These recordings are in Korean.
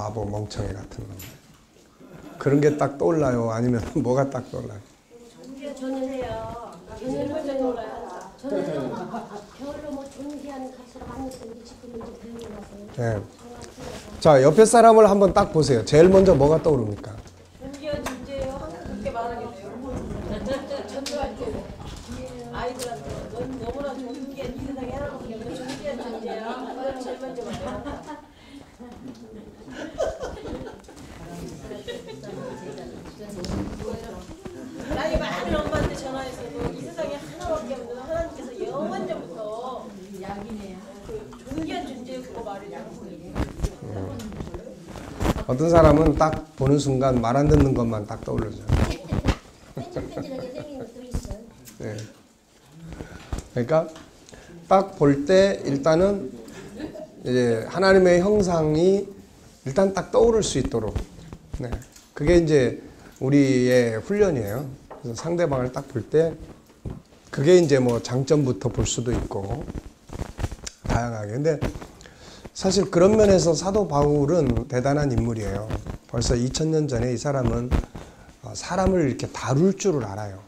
바보 멍청이 같은 놈. 그런 게 딱 떠올라요? 아니면 뭐가 딱 떠올라요? 저는 해요. 저는 먼저 떠올라요. 저는 별로 뭐 존귀한 가수를 안 했는데 지금 이제 배우고 나서. 네. 자, 옆에 사람을 한번 딱 보세요. 제일 먼저 뭐가 떠오릅니까? 존귀한 존재예요. 항상 그렇게 말하겠네요. 전도할 때 아이들한테 넌 너무나 존귀한 이 세상에 하나밖에 없는 존귀한 존재야. 그걸 제일 먼저 말해요. 나이 많은 엄마한테 전화했어도 이 세상에 하나밖에 없는 하나님께서 영원전부터 그 존귀한 존재의 그거 말이야. 어떤 사람은 딱 보는 순간 말 안 듣는 것만 딱 떠오르죠. 뺀질뺀질하게 생긴 것도 있어. 네. 그러니까 딱 볼 때 일단은 이제 하나님의 형상이 일단 딱 떠오를 수 있도록, 네. 그게 이제 우리의 훈련이에요. 그래서 상대방을 딱 볼 때 그게 이제 뭐 장점부터 볼 수도 있고 다양하게. 근데 사실 그런 면에서 사도 바울은 대단한 인물이에요. 벌써 2000년 전에 이 사람은 사람을 이렇게 다룰 줄을 알아요.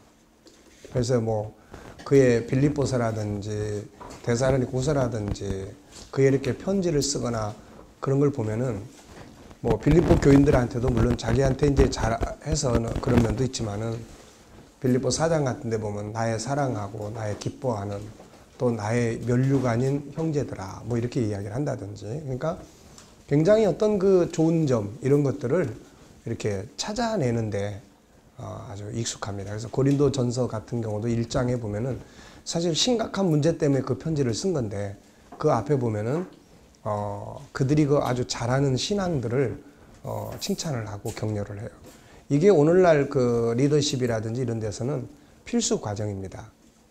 그래서 뭐 그의 빌립보서라든지 데살로니가서라든지 그에 이렇게 편지를 쓰거나 그런 걸 보면은 뭐 빌립보 교인들한테도 물론 자기한테 이제 잘해서 그런 면도 있지만은 빌립보 4장 같은 데 보면 나의 사랑하고 나의 기뻐하는 또 나의 면류관인 형제들아 뭐 이렇게 이야기를 한다든지. 그러니까 굉장히 어떤 그 좋은 점 이런 것들을 이렇게 찾아내는데 아주 익숙합니다. 그래서 고린도 전서 같은 경우도 1장에 보면은 사실 심각한 문제 때문에 그 편지를 쓴 건데 그 앞에 보면은 그들이 그 아주 잘하는 신앙들을 칭찬을 하고 격려를 해요. 이게 오늘날 그 리더십이라든지 이런 데서는 필수 과정입니다.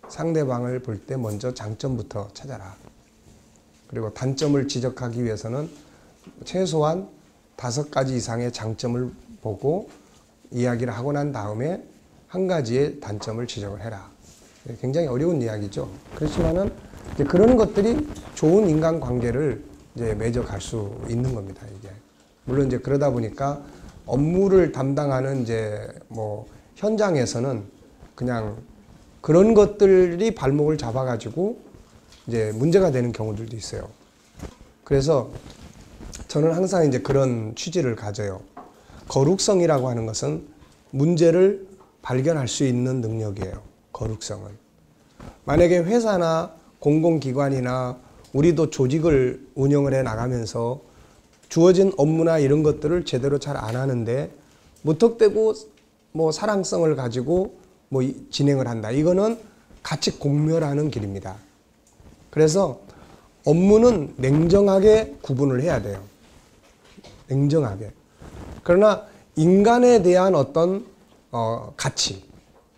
상대방을 볼 때 먼저 장점부터 찾아라. 그리고 단점을 지적하기 위해서는 최소한 5가지 이상의 장점을 보고 이야기를 하고 난 다음에 한 가지의 단점을 지적을 해라. 굉장히 어려운 이야기죠. 그렇지만은 이제 그런 것들이 좋은 인간관계를 이제 맺어갈 수 있는 겁니다. 이게 물론 이제 그러다 보니까 업무를 담당하는 이제 뭐 현장에서는 그냥 그런 것들이 발목을 잡아가지고 이제 문제가 되는 경우들도 있어요. 그래서 저는 항상 이제 그런 취지를 가져요. 거룩성이라고 하는 것은 문제를 발견할 수 있는 능력이에요. 거룩성은. 만약에 회사나 공공기관이나 우리도 조직을 운영을 해 나가면서 주어진 업무나 이런 것들을 제대로 잘 안 하는데 무턱대고 뭐 사랑성을 가지고 뭐 진행을 한다. 이거는 같이 공멸하는 길입니다. 그래서 업무는 냉정하게 구분을 해야 돼요. 냉정하게. 그러나 인간에 대한 어떤 가치,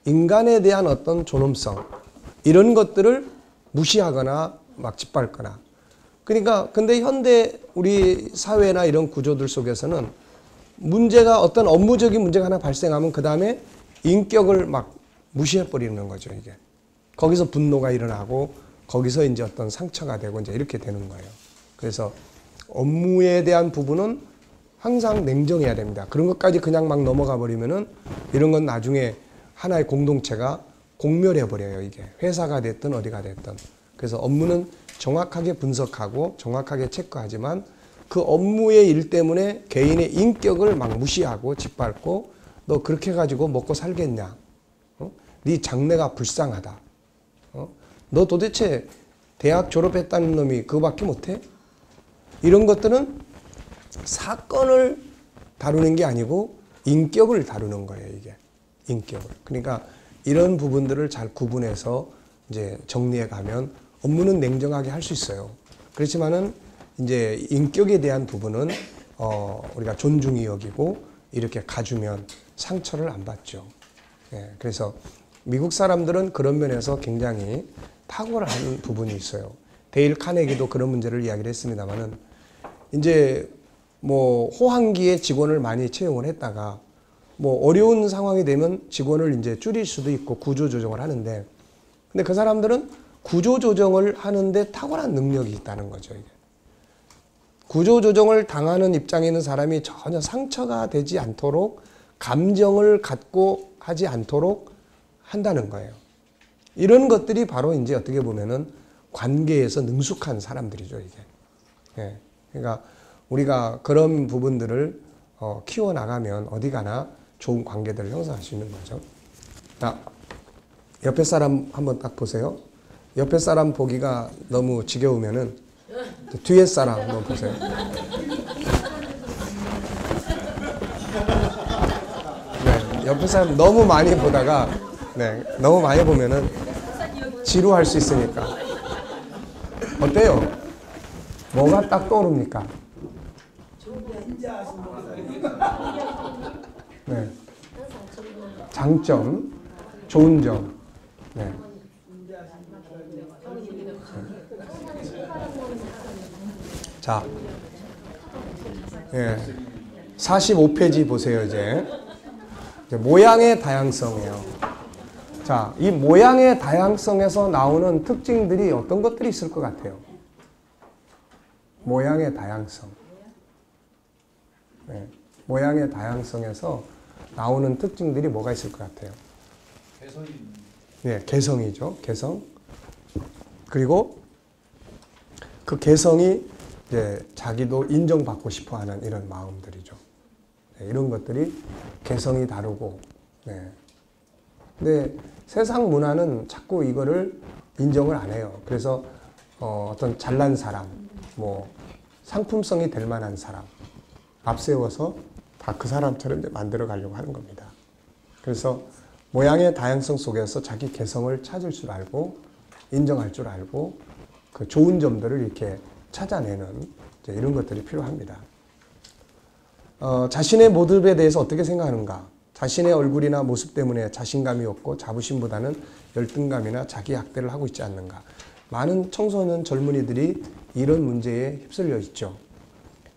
인간에 대한 어떤 존엄성 이런 것들을 무시하거나 막 짓밟거나. 그러니까 근데 현대 우리 사회나 이런 구조들 속에서는 문제가 어떤 업무적인 문제가 하나 발생하면 그 다음에 인격을 막 무시해버리는 거죠, 이게. 거기서 분노가 일어나고 거기서 이제 어떤 상처가 되고 이제 이렇게 되는 거예요. 그래서 업무에 대한 부분은 항상 냉정해야 됩니다. 그런 것까지 그냥 막 넘어가 버리면은 이런 건 나중에 하나의 공동체가 공멸해 버려요, 이게. 회사가 됐든 어디가 됐든. 그래서 업무는 정확하게 분석하고 정확하게 체크하지만 그 업무의 일 때문에 개인의 인격을 막 무시하고 짓밟고 너 그렇게 해가지고 먹고 살겠냐? 네 장래가 불쌍하다. 너 도대체 대학 졸업했다는 놈이 그거밖에 못해? 이런 것들은 사건을 다루는 게 아니고 인격을 다루는 거예요, 이게. 인격을. 그러니까 이런 부분들을 잘 구분해서 이제 정리해 가면 업무는 냉정하게 할 수 있어요. 그렇지만은 이제 인격에 대한 부분은 우리가 존중히 여기고 이렇게 가주면 상처를 안 받죠. 예, 그래서 미국 사람들은 그런 면에서 굉장히 탁월한 부분이 있어요. 데일 카네기도 그런 문제를 이야기를 했습니다만은 이제 뭐 호황기에 직원을 많이 채용을 했다가 뭐 어려운 상황이 되면 직원을 이제 줄일 수도 있고 구조조정을 하는데 근데 그 사람들은 구조조정을 하는데 탁월한 능력이 있다는 거죠, 이게. 구조조정을 당하는 입장에 있는 사람이 전혀 상처가 되지 않도록 감정을 갖고 하지 않도록 한다는 거예요. 이런 것들이 바로 이제 어떻게 보면은 관계에서 능숙한 사람들이죠, 이게. 예. 그러니까 우리가 그런 부분들을 키워나가면 어디 가나 좋은 관계들을 형성할 수 있는 거죠. 자, 옆에 사람 한번 딱 보세요. 옆에 사람 보기가 너무 지겨우면은 뒤에 사람 한번 보세요. 네, 옆에 사람 너무 많이 보다가 네, 너무 많이 보면은 지루할 수 있으니까. 어때요? 뭐가 딱 떠오릅니까? 네. 장점, 좋은 점. 네. 자, 예. 45페이지 보세요, 이제 모양의 다양성이에요. 자, 이 모양의 다양성에서 나오는 특징들이 어떤 것들이 있을 것 같아요? 모양의 다양성. 네. 모양의 다양성에서 나오는 특징들이 뭐가 있을 것 같아요? 개성이. 네, 개성이죠. 개성. 그리고 그 개성이 이제 자기도 인정받고 싶어 하는 이런 마음들이죠. 네, 이런 것들이 개성이 다르고, 네. 근데 세상 문화는 자꾸 이거를 인정을 안 해요. 그래서 어떤 잘난 사람, 뭐 상품성이 될 만한 사람 앞세워서 다 그 사람처럼 이제 만들어 가려고 하는 겁니다. 그래서 모양의 다양성 속에서 자기 개성을 찾을 줄 알고 인정할 줄 알고 그 좋은 점들을 이렇게 찾아내는 이제 이런 것들이 필요합니다. 자신의 모습에 대해서 어떻게 생각하는가? 자신의 얼굴이나 모습 때문에 자신감이 없고 자부심보다는 열등감이나 자기 학대를 하고 있지 않는가? 많은 청소년 젊은이들이 이런 문제에 휩쓸려 있죠.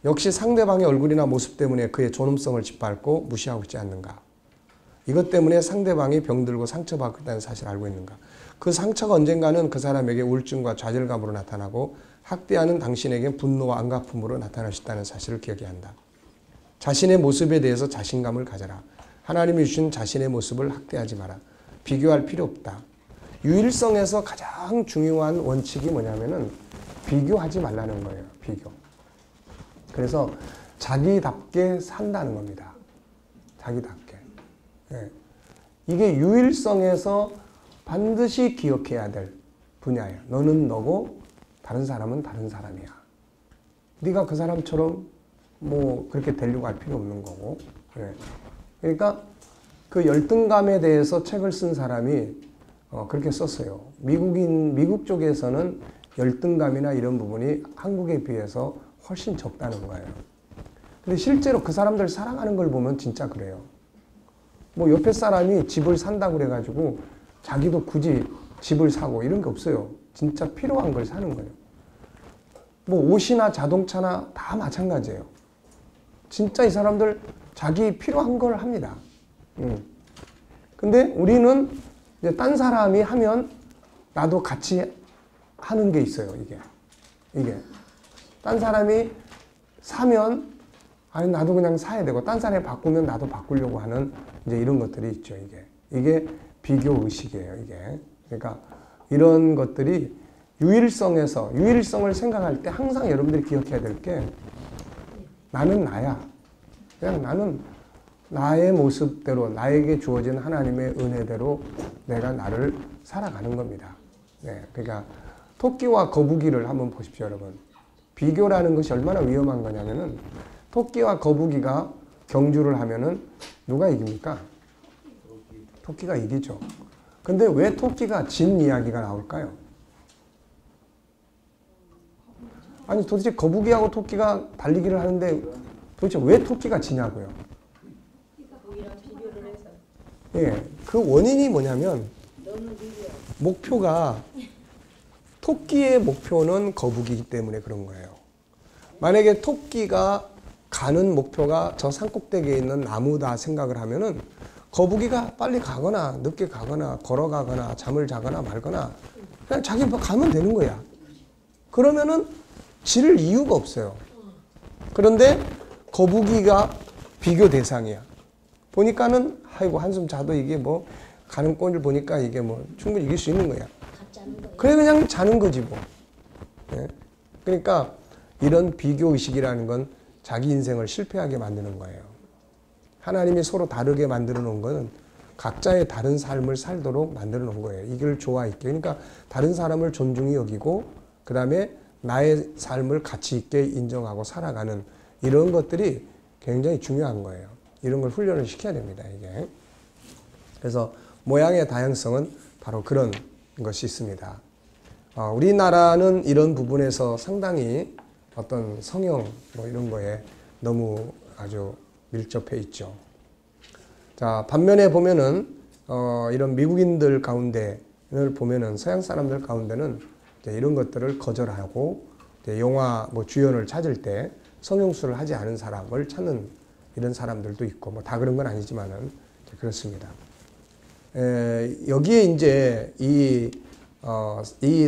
역시 상대방의 얼굴이나 모습 때문에 그의 존엄성을 짓밟고 무시하고 있지 않는가? 이것 때문에 상대방이 병들고 상처받고 있다는 사실을 알고 있는가? 그 상처가 언젠가는 그 사람에게 우울증과 좌절감으로 나타나고 학대하는 당신에게 분노와 안갚음으로 나타날 수 있다는 사실을 기억해야 한다. 자신의 모습에 대해서 자신감을 가져라. 하나님이 주신 자신의 모습을 학대하지 마라. 비교할 필요 없다. 유일성에서 가장 중요한 원칙이 뭐냐면은 비교하지 말라는 거예요. 비교. 그래서 자기답게 산다는 겁니다. 자기답게. 네. 이게 유일성에서 반드시 기억해야 될 분야예요. 너는 너고 다른 사람은 다른 사람이야. 네가 그 사람처럼 뭐 그렇게 되려고 할 필요 없는 거고. 네. 그러니까 그 열등감에 대해서 책을 쓴 사람이 그렇게 썼어요. 미국 쪽에서는 열등감이나 이런 부분이 한국에 비해서 훨씬 적다는 거예요. 근데 실제로 그 사람들 사랑하는 걸 보면 진짜 그래요. 뭐 옆에 사람이 집을 산다고 그래가지고 자기도 굳이 집을 사고 이런 게 없어요. 진짜 필요한 걸 사는 거예요. 뭐 옷이나 자동차나 다 마찬가지예요. 진짜 이 사람들 자기 필요한 걸 합니다. 근데 우리는 이제 딴 사람이 하면 나도 같이 하는 게 있어요, 이게. 딴 사람이 사면, 아니, 나도 그냥 사야 되고, 딴 사람이 바꾸면 나도 바꾸려고 하는 이제 이런 것들이 있죠, 이게 비교 의식이에요, 이게. 그러니까 이런 것들이 유일성을 생각할 때 항상 여러분들이 기억해야 될 게 나는 나야. 그냥 나는 나의 모습대로 나에게 주어진 하나님의 은혜대로 내가 나를 살아가는 겁니다. 네, 그러니까 토끼와 거북이를 한번 보십시오, 여러분. 비교라는 것이 얼마나 위험한 거냐면은 토끼와 거북이가 경주를 하면은 누가 이깁니까? 토끼가 이기죠. 근데 왜 토끼가 진 이야기가 나올까요? 아니 도대체 거북이하고 토끼가 달리기를 하는데 도대체 왜 토끼가 지냐고요? 예, 그 원인이 뭐냐면 목표가 토끼의 목표는 거북이기 때문에 그런 거예요. 만약에 토끼가 가는 목표가 저 산꼭대기에 있는 나무다 생각을 하면은 거북이가 빨리 가거나 늦게 가거나 걸어가거나 잠을 자거나 말거나 그냥 자기 가면 되는 거야. 그러면은 질 이유가 없어요. 그런데 거북이가 비교 대상이야. 보니까는 아이고 한숨 자도 이게 뭐 가는 꼴을 보니까 이게 뭐 충분히 이길 수 있는 거야. 그래 그냥 자는 거지 뭐. 네. 그러니까 이런 비교 의식이라는 건 자기 인생을 실패하게 만드는 거예요. 하나님이 서로 다르게 만들어 놓은 거는 각자의 다른 삶을 살도록 만들어 놓은 거예요. 이걸 좋아 있게. 그러니까 다른 사람을 존중히 여기고 그 다음에 나의 삶을 가치 있게 인정하고 살아가는 이런 것들이 굉장히 중요한 거예요. 이런 걸 훈련을 시켜야 됩니다. 이게. 그래서 모양의 다양성은 바로 그런 것이 있습니다. 우리나라는 이런 부분에서 상당히 어떤 성형 뭐 이런 거에 너무 아주 밀접해 있죠. 자, 반면에 보면은 이런 미국인들 가운데를 보면은 서양 사람들 가운데는 이런 것들을 거절하고 영화 뭐 주연을 찾을 때 성형수를 하지 않은 사람을 찾는 이런 사람들도 있고 뭐 다 그런 건 아니지만은 그렇습니다. 여기에 이제 이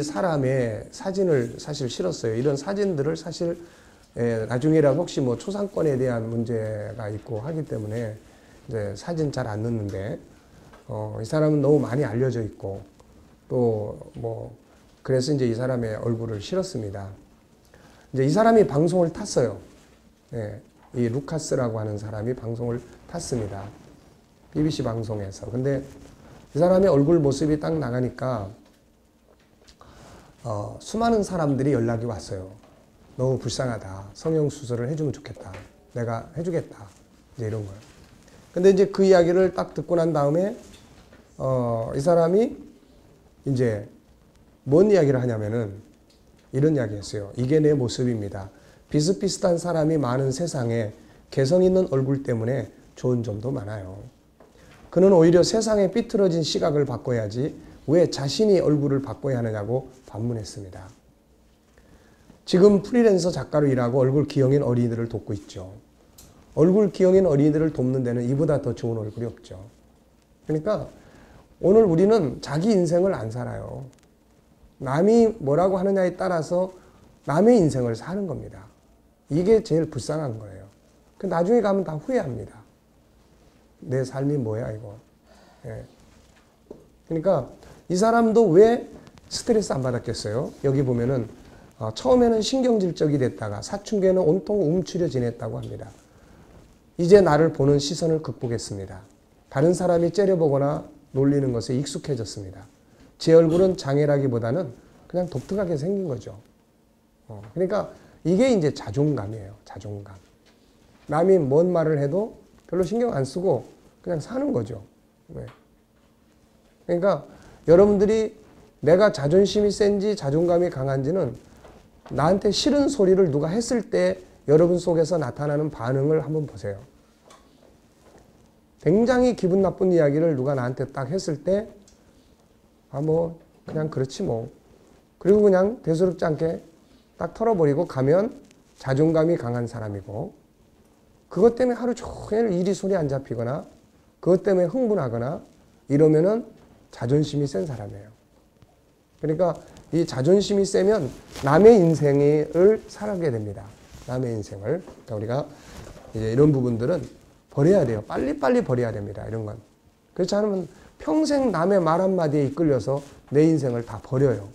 사람의 사진을 사실 실었어요. 이런 사진들을 사실 나중에라도 혹시 뭐 초상권에 대한 문제가 있고 하기 때문에 이제 사진 잘 안 넣는데 이 사람은 너무 많이 알려져 있고 또 뭐 그래서 이제 이 사람의 얼굴을 실었습니다. 이제 이 사람이 방송을 탔어요. 이 루카스라고 하는 사람이 방송을 탔습니다. BBC 방송에서. 근데 이 사람의 얼굴 모습이 딱 나가니까 수많은 사람들이 연락이 왔어요. 너무 불쌍하다. 성형수술을 해주면 좋겠다. 내가 해주겠다. 이제 이런 거예요. 근데 이제 그 이야기를 딱 듣고 난 다음에 이 사람이 이제 뭔 이야기를 하냐면은 이런 이야기 했어요. 이게 내 모습입니다. 비슷비슷한 사람이 많은 세상에 개성 있는 얼굴 때문에 좋은 점도 많아요. 그는 오히려 세상의 삐뚤어진 시각을 바꿔야지 왜 자신이 얼굴을 바꿔야 하느냐고 반문했습니다. 지금 프리랜서 작가로 일하고 얼굴 기형인 어린이들을 돕고 있죠. 얼굴 기형인 어린이들을 돕는 데는 이보다 더 좋은 얼굴이 없죠. 그러니까 오늘 우리는 자기 인생을 안 살아요. 남이 뭐라고 하느냐에 따라서 남의 인생을 사는 겁니다. 이게 제일 불쌍한 거예요. 나중에 가면 다 후회합니다. 내 삶이 뭐야 이거. 그러니까 이 사람도 왜 스트레스 안 받았겠어요? 여기 보면은 처음에는 신경질적이 됐다가 사춘기에는 온통 움츠려 지냈다고 합니다. 이제 나를 보는 시선을 극복했습니다. 다른 사람이 째려보거나 놀리는 것에 익숙해졌습니다. 제 얼굴은 장애라기보다는 그냥 독특하게 생긴 거죠. 그러니까 이게 이제 자존감이에요. 자존감. 남이 뭔 말을 해도 별로 신경 안 쓰고 그냥 사는 거죠. 그러니까 여러분들이 내가 자존심이 센지 자존감이 강한지는 나한테 싫은 소리를 누가 했을 때 여러분 속에서 나타나는 반응을 한번 보세요. 굉장히 기분 나쁜 이야기를 누가 나한테 딱 했을 때 뭐 그냥 그렇지 뭐. 그리고 그냥 대수롭지 않게 딱 털어버리고 가면 자존감이 강한 사람이고 그것 때문에 하루 종일 일이 손이 안 잡히거나 그것 때문에 흥분하거나 이러면은 자존심이 센 사람이에요. 그러니까 이 자존심이 세면 남의 인생을 살게 됩니다. 남의 인생을. 그러니까 우리가 이제 이런 부분들은 버려야 돼요. 빨리빨리 버려야 됩니다. 이런 건. 그렇지 않으면 평생 남의 말 한마디에 이끌려서 내 인생을 다 버려요.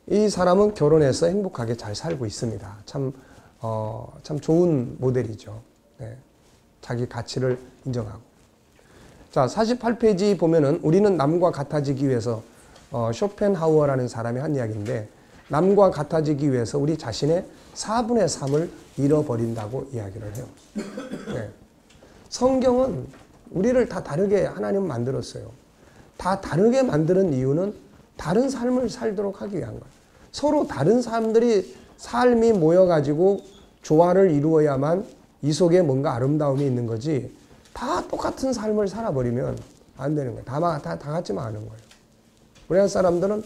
이 사람은 결혼해서 행복하게 잘 살고 있습니다. 참 좋은 모델이죠. 자기 가치를 인정하고. 자, 48페이지 보면은 우리는 남과 같아지기 위해서 쇼펜하우어라는 사람이 한 이야기인데 남과 같아지기 위해서 우리 자신의 4분의 3을 잃어버린다고 이야기를 해요. 성경은 우리를 다 다르게 하나님은 만들었어요. 다 다르게 만드는 이유는 다른 삶을 살도록 하기 위한 거예요. 서로 다른 사람들이 삶이 모여가지고 조화를 이루어야만 이 속에 뭔가 아름다움이 있는 거지 다 똑같은 삶을 살아버리면 안 되는 거예요. 다 같이 망하는 거예요. 우리나라 사람들은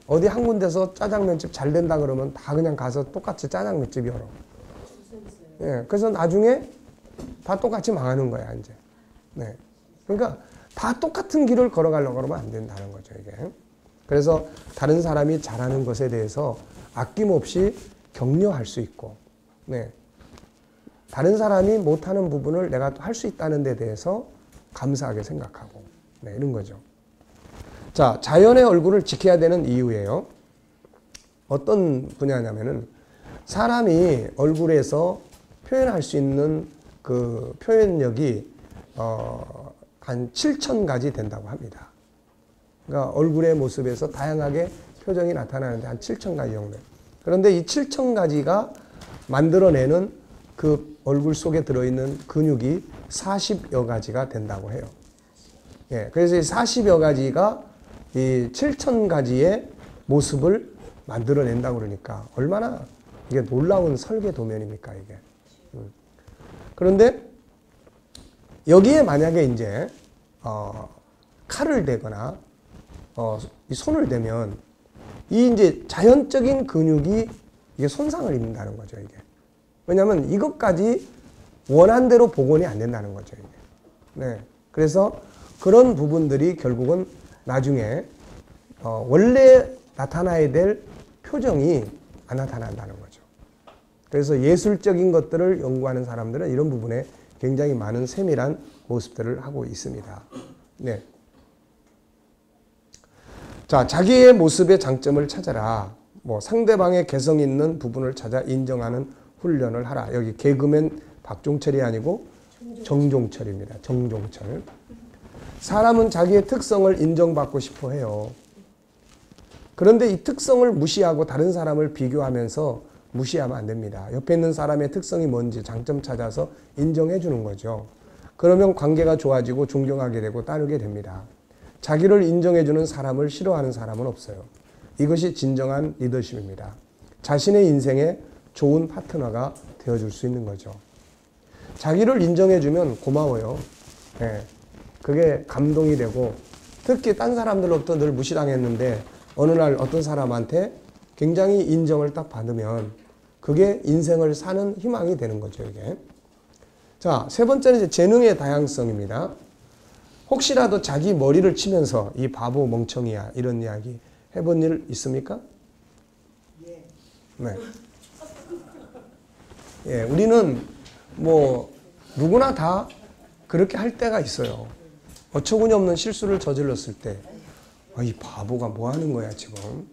어디 한 군데서 짜장면집 잘 된다 그러면 다 그냥 가서 똑같이 짜장면집 열어. 그래서 나중에 다 똑같이 망하는 거야, 이제. 그러니까 다 똑같은 길을 걸어가려고 그러면 안 된다는 거죠, 이게. 그래서 다른 사람이 잘하는 것에 대해서 아낌없이 격려할 수 있고, 네. 다른 사람이 못하는 부분을 내가 할 수 있다는 데 대해서 감사하게 생각하고, 네, 이런 거죠. 자, 자연의 얼굴을 지켜야 되는 이유예요. 어떤 분야냐면은 사람이 얼굴에서 표현할 수 있는 그 표현력이 한 7,000가지 된다고 합니다. 그러니까 얼굴의 모습에서 다양하게 표정이 나타나는데 한 7,000가지 정도. 그런데 이 7,000가지가 만들어내는 그 얼굴 속에 들어있는 근육이 40여 가지가 된다고 해요. 예, 그래서 이 40여 가지가 이 7,000가지의 모습을 만들어낸다고 그러니까 얼마나 이게 놀라운 설계 도면입니까, 이게. 그런데 여기에 만약에 이제 칼을 대거나 이 손을 대면 이 이제 자연적인 근육이 이게 손상을 입는다는 거죠, 이게. 왜냐하면 이것까지 원한대로 복원이 안 된다는 거죠, 이게. 네. 그래서 그런 부분들이 결국은 나중에 원래 나타나야 될 표정이 안 나타난다는 거죠. 그래서 예술적인 것들을 연구하는 사람들은 이런 부분에 굉장히 많은 세밀한 모습들을 하고 있습니다. 네. 자, 자기의 모습의 장점을 찾아라. 뭐 상대방의 개성 있는 부분을 찾아 인정하는 훈련을 하라. 여기 개그맨 박종철이 아니고 정종철입니다. 정종철. 사람은 자기의 특성을 인정받고 싶어 해요. 그런데 이 특성을 무시하고 다른 사람을 비교하면서 무시하면 안 됩니다. 옆에 있는 사람의 특성이 뭔지 장점 찾아서 인정해 주는 거죠. 그러면 관계가 좋아지고 존경하게 되고 따르게 됩니다. 자기를 인정해 주는 사람을 싫어하는 사람은 없어요. 이것이 진정한 리더십입니다. 자신의 인생에 좋은 파트너가 되어줄 수 있는 거죠. 자기를 인정해 주면 고마워요. 네. 그게 감동이 되고, 특히 딴 사람들로부터 늘 무시당했는데 어느 날 어떤 사람한테 굉장히 인정을 딱 받으면 그게 인생을 사는 희망이 되는 거죠, 이게. 자, 세 번째는 이제 재능의 다양성입니다. 혹시라도 자기 머리를 치면서 이 바보 멍청이야 이런 이야기 해본 일 있습니까? 네. 예, 우리는 뭐 누구나 다 그렇게 할 때가 있어요. 어처구니 없는 실수를 저질렀을 때, 이 바보가 뭐 하는 거야 지금?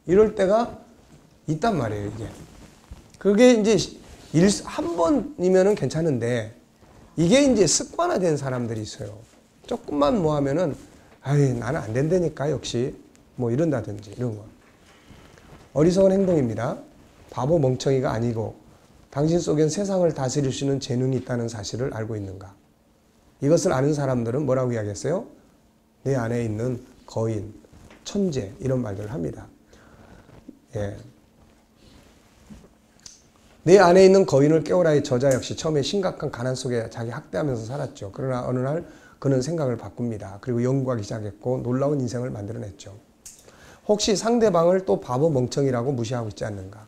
이럴 때가 있단 말이에요, 이게. 그게 이제 한 번이면은 괜찮은데, 이게 이제 습관화된 사람들이 있어요. 조금만 뭐 하면은, 나는 안 된다니까, 역시. 뭐 이런다든지, 이런 거. 어리석은 행동입니다. 바보 멍청이가 아니고, 당신 속엔 세상을 다스릴 수 있는 재능이 있다는 사실을 알고 있는가? 이것을 아는 사람들은 뭐라고 이야기했어요? 내 안에 있는 거인, 천재, 이런 말들을 합니다. 예. 내 안에 있는 거인을 깨우라의 저자 역시 처음에 심각한 가난 속에 자기 학대하면서 살았죠. 그러나 어느 날 그는 생각을 바꿉니다. 그리고 연구하기 시작했고 놀라운 인생을 만들어냈죠. 혹시 상대방을 또 바보 멍청이라고 무시하고 있지 않는가?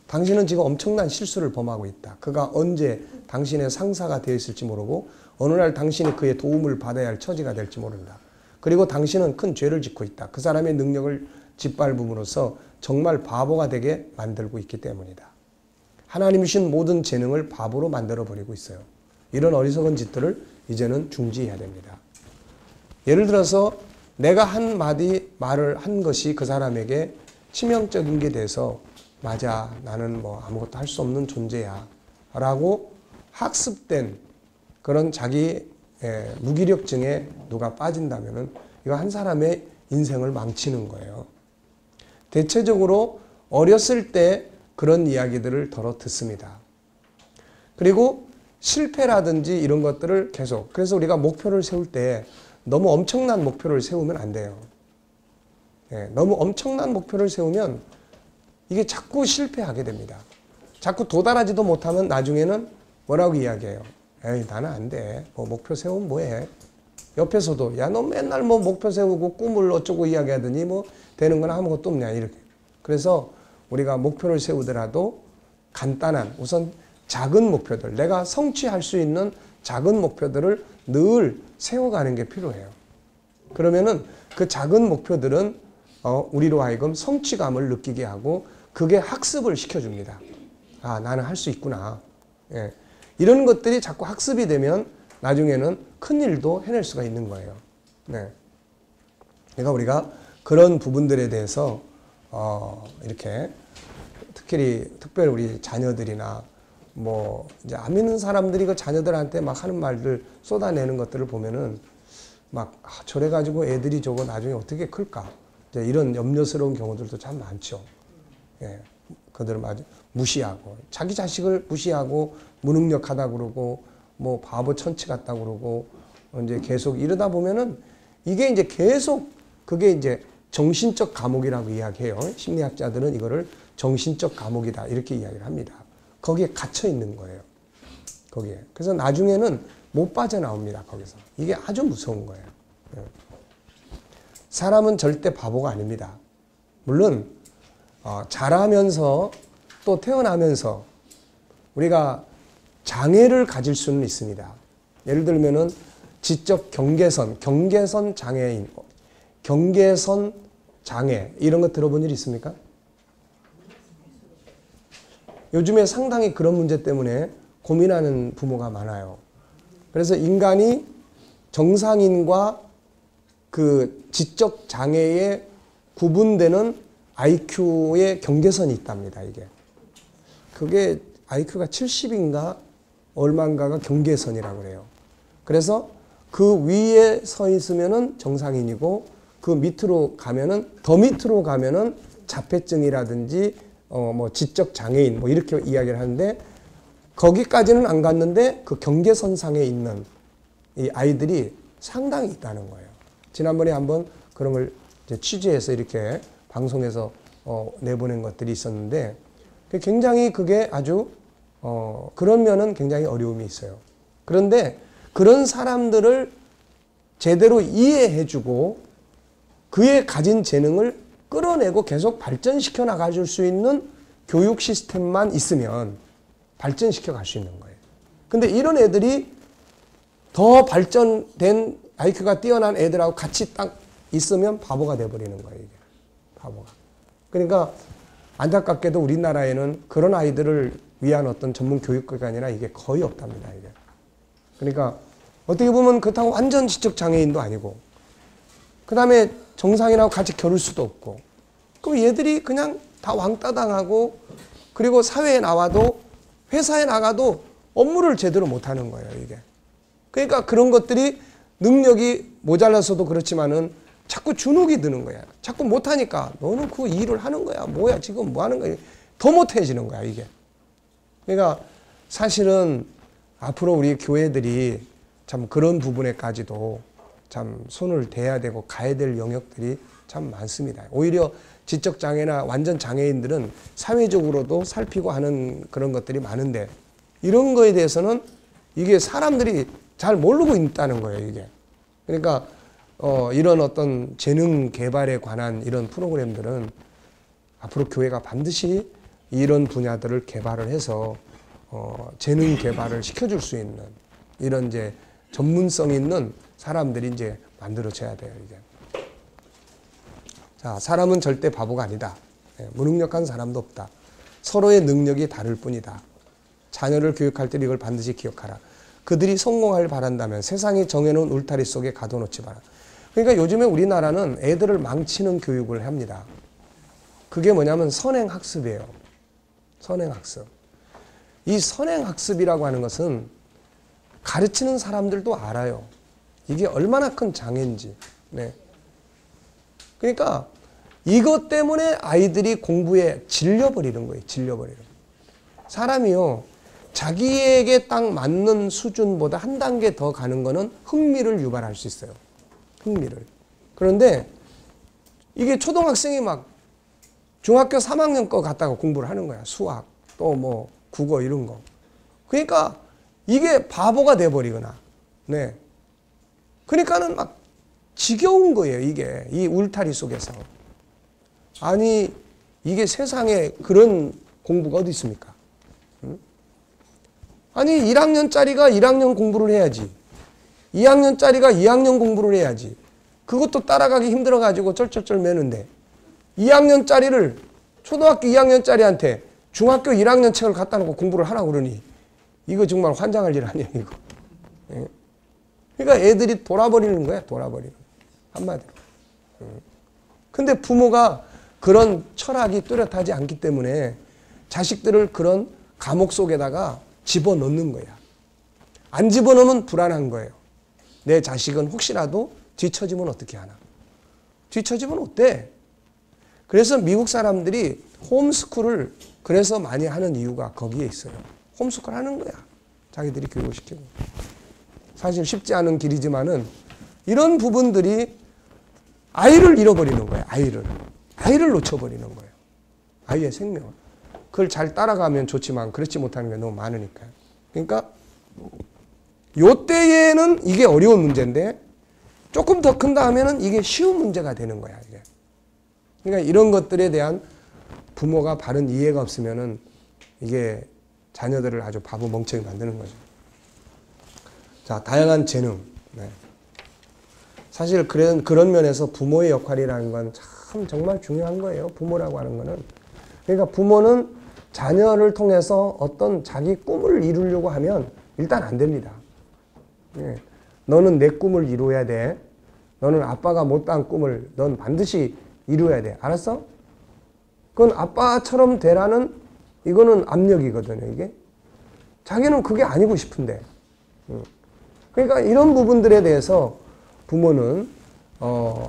당신은 지금 엄청난 실수를 범하고 있다. 그가 언제 당신의 상사가 되어 있을지 모르고 어느 날 당신이 그의 도움을 받아야 할 처지가 될지 모른다. 그리고 당신은 큰 죄를 짓고 있다. 그 사람의 능력을 짓밟음으로써 정말 바보가 되게 만들고 있기 때문이다. 하나님이 주신 모든 재능을 바보로 만들어버리고 있어요. 이런 어리석은 짓들을 이제는 중지해야 됩니다. 예를 들어서 내가 한 마디 말을 한 것이 그 사람에게 치명적인 게 돼서 맞아, 나는 뭐 아무것도 할 수 없는 존재야 라고 학습된 그런 자기 무기력증에 누가 빠진다면은 이거 한 사람의 인생을 망치는 거예요. 대체적으로 어렸을 때 그런 이야기들을 덜어 듣습니다. 그리고 실패라든지 이런 것들을 계속, 그래서 우리가 목표를 세울 때 너무 엄청난 목표를 세우면 안 돼요. 너무 엄청난 목표를 세우면 이게 자꾸 실패하게 됩니다. 자꾸 도달하지도 못하면 나중에는 뭐라고 이야기해요? 에이, 나는 안 돼. 뭐 목표 세우면 뭐해? 옆에서도 야, 너 맨날 뭐 목표 세우고 꿈을 어쩌고 이야기하더니 뭐 되는 건 아무것도 없냐 이렇게. 그래서 우리가 목표를 세우더라도 간단한 우선 작은 목표들, 내가 성취할 수 있는 작은 목표들을 늘 세워가는 게 필요해요. 그러면은 그 작은 목표들은 우리로 하여금 성취감을 느끼게 하고 그게 학습을 시켜줍니다. 아, 나는 할 수 있구나. 예. 이런 것들이 자꾸 학습이 되면 나중에는 큰 일도 해낼 수가 있는 거예요. 네. 그러니까 우리가 그런 부분들에 대해서 이렇게 특별히 우리 자녀들이나 뭐 이제 안 믿는 사람들이 그 자녀들한테 막 하는 말들 쏟아내는 것들을 보면은 막 저래 가지고 애들이 저거 나중에 어떻게 클까? 이제 이런 염려스러운 경우들도 참 많죠. 예. 그들을 아주 무시하고 자기 자식을 무시하고 무능력하다 그러고 뭐 바보 천치 같다 그러고 이제 계속 이러다 보면은 이게 이제 계속 그게 이제 정신적 감옥이라고 이야기해요. 심리학자들은 이거를 정신적 감옥이다 이렇게 이야기를 합니다. 거기에 갇혀 있는 거예요. 거기에. 그래서 나중에는 못 빠져나옵니다. 거기서. 이게 아주 무서운 거예요. 사람은 절대 바보가 아닙니다. 물론 자라면서 또 태어나면서 우리가 장애를 가질 수는 있습니다. 예를 들면은 지적 경계선 장애인, 경계선 장애 이런 거 들어본 일 있습니까? 요즘에 상당히 그런 문제 때문에 고민하는 부모가 많아요. 그래서 인간이 정상인과 그 지적 장애에 구분되는 IQ의 경계선이 있답니다, 이게. 그게 IQ가 70인가 얼마인가가 경계선이라고 그래요. 그래서 그 위에 서 있으면은 정상인이고 그 밑으로 가면은 더 밑으로 가면은 자폐증이라든지 뭐 지적 장애인 뭐 이렇게 이야기를 하는데 거기까지는 안 갔는데 그 경계선상에 있는 이 아이들이 상당히 있다는 거예요. 지난번에 한번 그런 걸 이제 취재해서 이렇게 방송에서 내보낸 것들이 있었는데 굉장히 그게 아주 그런 면은 굉장히 어려움이 있어요. 그런데 그런 사람들을 제대로 이해해주고 그의 가진 재능을 끌어내고 계속 발전시켜 나가줄 수 있는 교육 시스템만 있으면 발전시켜 갈 수 있는 거예요. 근데 이런 애들이 더 발전된 IQ가 뛰어난 애들하고 같이 딱 있으면 바보가 돼버리는 거예요, 이게. 바보가. 그러니까 안타깝게도 우리나라에는 그런 아이들을 위한 어떤 전문 교육기관이나 이게 거의 없답니다, 이게. 그러니까 어떻게 보면 그렇다고 완전 지적 장애인도 아니고, 그 다음에 정상인하고 같이 겨룰 수도 없고, 그럼 얘들이 그냥 다 왕따 당하고, 그리고 사회에 나와도, 회사에 나가도 업무를 제대로 못 하는 거예요, 이게. 그러니까 그런 것들이 능력이 모자라서도 그렇지만은 자꾸 주눅이 드는 거야. 자꾸 못하니까 너는 그 일을 하는 거야. 뭐야, 지금 뭐 하는 거야. 더 못해지는 거야, 이게. 그러니까 사실은 앞으로 우리 교회들이 참 그런 부분에까지도 참 손을 대야 되고 가야 될 영역들이 참 많습니다. 오히려 지적장애나 완전 장애인들은 사회적으로도 살피고 하는 그런 것들이 많은데 이런 거에 대해서는 이게 사람들이 잘 모르고 있다는 거예요, 이게. 그러니까 이런 어떤 재능 개발에 관한 이런 프로그램들은 앞으로 교회가 반드시 이런 분야들을 개발을 해서 재능 개발을 시켜줄 수 있는 이런 이제 전문성 있는 사람들이 이제 만들어져야 돼요, 이게. 자, 사람은 절대 바보가 아니다. 무능력한 사람도 없다. 서로의 능력이 다를 뿐이다. 자녀를 교육할 때 이걸 반드시 기억하라. 그들이 성공하길 바란다면 세상이 정해놓은 울타리 속에 가둬놓지 마라. 그러니까 요즘에 우리나라는 애들을 망치는 교육을 합니다. 그게 뭐냐면 선행학습이에요. 선행학습. 이 선행학습이라고 하는 것은 가르치는 사람들도 알아요. 이게 얼마나 큰 장애인지. 네. 그러니까 이것 때문에 아이들이 공부에 질려버리는 거예요. 질려버리는 거예요. 사람이요. 자기에게 딱 맞는 수준보다 한 단계 더 가는 거는 흥미를 유발할 수 있어요. 흥미를. 그런데 이게 초등학생이 막 중학교 3학년 거 갖다가 공부를 하는 거야. 수학, 또 뭐 국어 이런 거. 그러니까 이게 바보가 돼버리거나, 네. 그러니까는 막 지겨운 거예요, 이게. 이 울타리 속에서. 아니, 이게 세상에 그런 공부가 어디 있습니까? 응? 아니, 1학년짜리가 1학년 공부를 해야지. 2학년짜리가 2학년 공부를 해야지. 그것도 따라가기 힘들어가지고 쩔쩔쩔 매는데 2학년짜리를 초등학교 2학년짜리한테 중학교 1학년 책을 갖다 놓고 공부를 하라고 그러니 이거 정말 환장할 일 아니에요, 이거. 예. 그러니까 애들이 돌아버리는 거야, 돌아버리는 거야. 한마디로. 근데 부모가 그런 철학이 뚜렷하지 않기 때문에 자식들을 그런 감옥 속에다가 집어넣는 거야. 안 집어넣으면 불안한 거예요. 내 자식은 혹시라도 뒤처지면 어떻게 하나. 뒤처지면 어때? 그래서 미국 사람들이 홈스쿨을 그래서 많이 하는 이유가 거기에 있어요. 홈스쿨 하는 거야. 자기들이 교육을 시키고. 사실 쉽지 않은 길이지만은 이런 부분들이 아이를 잃어버리는 거예요. 아이를 놓쳐버리는 거예요. 아이의 생명을. 그걸 잘 따라가면 좋지만 그렇지 못하는 게 너무 많으니까요. 그러니까 요 때에는 이게 어려운 문제인데 조금 더 큰 다음에는 이게 쉬운 문제가 되는 거야. 이게. 그러니까 이런 것들에 대한 부모가 바른 이해가 없으면은 이게 자녀들을 아주 바보 멍청이 만드는 거죠. 자, 다양한 재능. 네. 사실 그런 면에서 부모의 역할이라는 건 참 정말 중요한 거예요. 부모라고 하는 거는. 그러니까 부모는 자녀를 통해서 어떤 자기 꿈을 이루려고 하면 일단 안 됩니다. 예. 너는 내 꿈을 이루어야 돼. 너는 아빠가 못한 꿈을 넌 반드시 이루어야 돼. 알았어? 그건 아빠처럼 되라는 이거는 압력이거든요. 이게. 자기는 그게 아니고 싶은데. 그러니까 이런 부분들에 대해서 부모는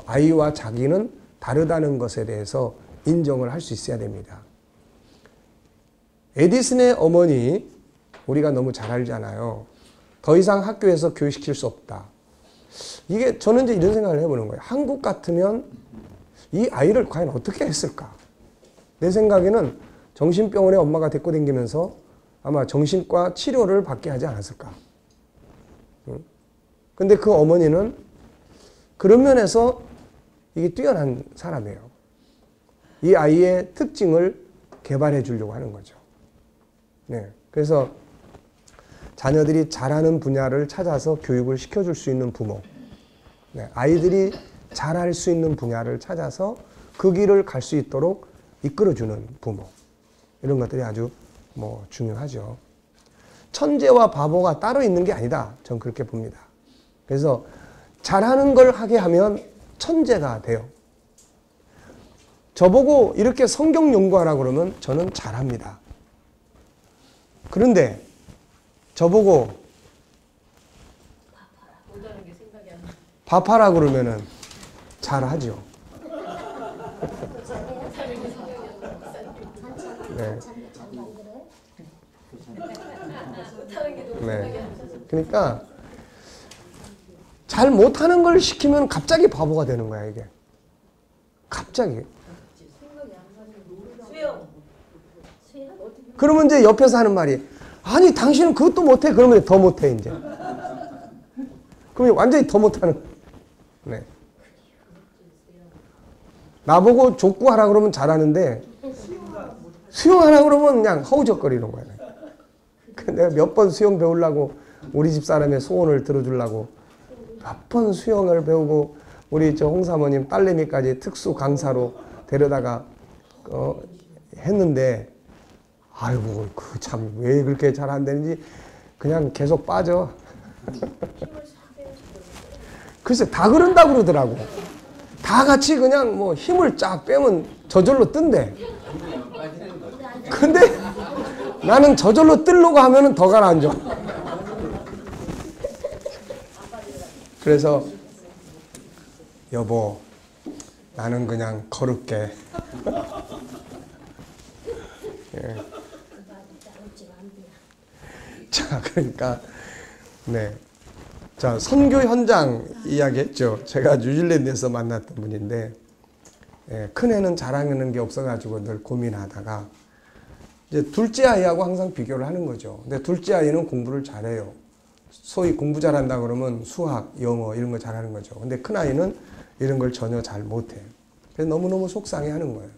아이와 자기는 다르다는 것에 대해서 인정을 할 수 있어야 됩니다. 에디슨의 어머니 우리가 너무 잘 알잖아요. 더 이상 학교에서 교육시킬 수 없다. 이게 저는 이제 이런 생각을 해보는 거예요. 한국 같으면 이 아이를 과연 어떻게 했을까? 내 생각에는 정신병원에 엄마가 데리고 다니면서 아마 정신과 치료를 받게 하지 않았을까? 근데 그 어머니는 그런 면에서 이게 뛰어난 사람이에요. 이 아이의 특징을 개발해 주려고 하는 거죠. 네. 그래서 자녀들이 잘하는 분야를 찾아서 교육을 시켜줄 수 있는 부모. 네. 아이들이 잘할 수 있는 분야를 찾아서 그 길을 갈 수 있도록 이끌어주는 부모. 이런 것들이 아주 중요하죠. 천재와 바보가 따로 있는 게 아니다. 전 그렇게 봅니다. 그래서 잘하는 걸 하게 하면 천재가 돼요. 저보고 이렇게 성경 연구하라고 그러면 저는 잘합니다. 그런데 저보고 밥하라고 그러면은 잘하죠. 네. 네. 그러니까 잘 못하는 걸 시키면 갑자기 바보가 되는 거야, 이게. 갑자기. 그러면 이제 옆에서 하는 말이, 아니, 당신은 그것도 못해. 그러면 더 못해, 이제. 그러면 완전히 더 못하는. 네. 나보고 족구하라 그러면 잘하는데, 수영하라 그러면 그냥 허우적거리는 거야. 내가 몇 번 수영 배우려고, 우리 집 사람의 소원을 들어주려고, 몇 번 수영을 배우고, 우리 저 홍사모님 딸내미까지 특수 강사로 데려다가, 했는데, 아이고, 그 참, 왜 그렇게 잘 안 되는지, 그냥 계속 빠져. 글쎄, 다 그런다고 그러더라고. 다 같이 그냥 힘을 쫙 빼면 저절로 뜬대. 근데 나는 저절로 뜨려고 하면은 더 가라앉아. 그래서, 여보, 나는 그냥 걸을게. 예. 자, 그러니까, 네. 자, 선교 현장 이야기 했죠. 제가 뉴질랜드에서 만났던 분인데, 예, 큰애는 자랑하는 게 없어가지고 늘 고민하다가, 이제 둘째 아이하고 항상 비교를 하는 거죠. 근데 둘째 아이는 공부를 잘해요. 소위 공부 잘한다 그러면 수학, 영어 이런 거 잘하는 거죠. 근데 큰 아이는 이런 걸 전혀 잘 못해요. 그래서 너무너무 속상해 하는 거예요.